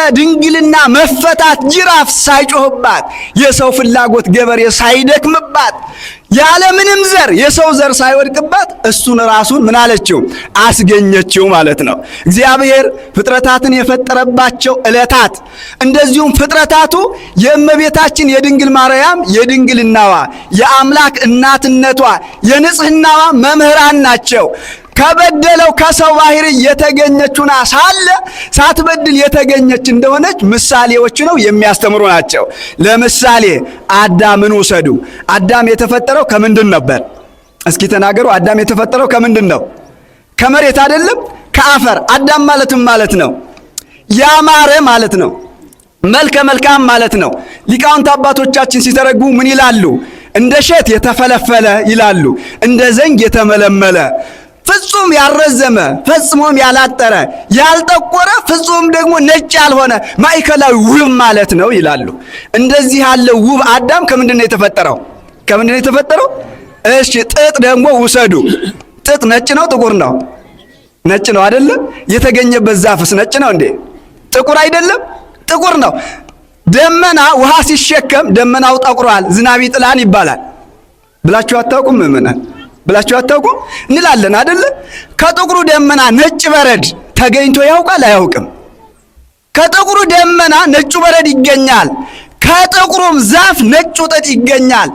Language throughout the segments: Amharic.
ከድንግልና መፈታት ጅራፍ ሳይጮህባት የሰው ፍላጎት ገበሬ ሳይደክምባት ያለምንም ዘር የሰው ዘር ሳይወድቅባት እሱን ራሱን ምን አለችው? አስገኘችው ማለት ነው። እግዚአብሔር ፍጥረታትን የፈጠረባቸው ዕለታት እንደዚሁም ፍጥረታቱ የእመቤታችን የድንግል ማርያም የድንግልናዋ የአምላክ እናትነቷ የንጽህናዋ መምህራን ናቸው። ከበደለው ከሰው ባህሪ የተገኘችና ሳለ ሳትበድል የተገኘች እንደሆነች ምሳሌዎች ነው የሚያስተምሩ ናቸው። ለምሳሌ አዳምን ውሰዱ። አዳም የተፈጠረው ከምንድን ነበር? እስኪ ተናገሩ። አዳም የተፈጠረው ከምንድን ነው? ከመሬት አይደለም? ከአፈር። አዳም ማለትም ማለት ነው ያማረ ማለት ነው፣ መልከ መልካም ማለት ነው። ሊቃውንት አባቶቻችን ሲተረጉ ምን ይላሉ? እንደ እሸት የተፈለፈለ ይላሉ፣ እንደ ዘንግ የተመለመለ፣ ፍጹም ያልረዘመ ፈጽሞም ያላጠረ፣ ያልጠቆረ ፍጹም ደግሞ ነጭ ያልሆነ ማዕከላዊ ውብ ማለት ነው ይላሉ። እንደዚህ ያለ ውብ አዳም ከምንድን ነው የተፈጠረው? ከምንድን ነው የተፈጠረው? እሺ ጥጥ ደግሞ ውሰዱ። ጥጥ ነጭ ነው ጥቁር ነው? ነጭ ነው አይደለ? የተገኘበት ዛፍስ ነጭ ነው እንዴ? ጥቁር አይደለም? ጥቁር ነው። ደመና ውሃ ሲሸከም ደመናው ጠቁሯል ዝናብ ይጥላል ይባላል ብላችሁ አታውቁም? ምእመናን ብላችሁ አታውቁም እንላለን አይደለ? ከጥቁሩ ደመና ነጭ በረድ ተገኝቶ ያውቃል አያውቅም? ከጥቁሩ ደመና ነጩ በረድ ይገኛል። ከጥቁሩም ዛፍ ነጩ ጥጥ ይገኛል።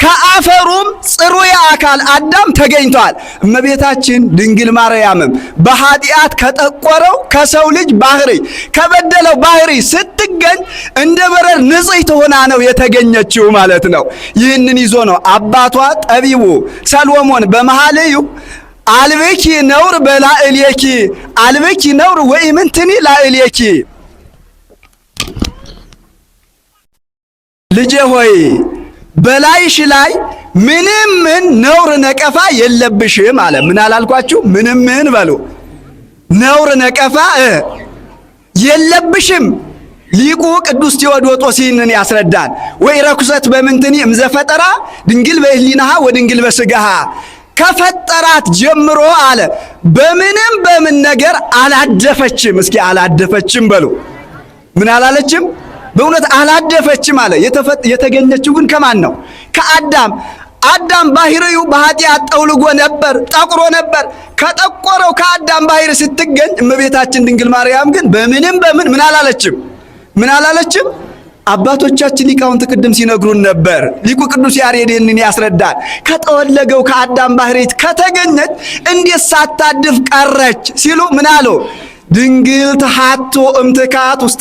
ከአፈሩም ጽሩየ አካል አዳም ተገኝቷል። እመቤታችን ድንግል ማርያምም በኃጢአት ከጠቆረው ከሰው ልጅ ባህሪ ከበደለው ባህሪ ስትገኝ እንደ በረድ ንጽሕት ሆና ነው የተገኘችው ማለት ነው። ይህንን ይዞ ነው አባቷ ጠቢቡ ሰሎሞን በመኃልዩ አልብኪ ነውር በላዕሌኪ አልብኪ ነውር ወኢምንትኒ ላዕሌኪ፣ ልጄ ሆይ በላይሽ ላይ ምንም ምን ነውር ነቀፋ የለብሽም አለ። ምን አላልኳችሁ? ምንም ምን በሉ ነውር ነቀፋ የለብሽም። ሊቁ ቅዱስ ቴዎዶጦስ ይህንን ያስረዳል። ወይ ረኩሰት በምንትኒ እምዘፈጠራ ድንግል በሕሊናሃ ወድንግል በሥጋሃ፣ ከፈጠራት ጀምሮ አለ በምንም በምን ነገር አላደፈችም። እስኪ አላደፈችም በሉ። ምን አላለችም? በእውነት አላደፈችም አለ። የተገኘችው ግን ከማን ነው? ከአዳም። አዳም ባህሪው በኃጢአት ጠውልጎ ነበር፣ ጠቁሮ ነበር። ከጠቆረው ከአዳም ባህሪ ስትገኝ እመቤታችን ድንግል ማርያም ግን በምንም በምን ምን አላለችም? ምን አላለችም? አባቶቻችን ሊቃውንት ቅድም ሲነግሩን ነበር። ሊቁ ቅዱስ ያሬድ ይህንን ያስረዳል። ከጠወለገው ከአዳም ባህሪ ከተገኘች እንዴት ሳታድፍ ቀረች ሲሉ ምን አሉ? ድንግል ተሐቶ እምትካት ውስተ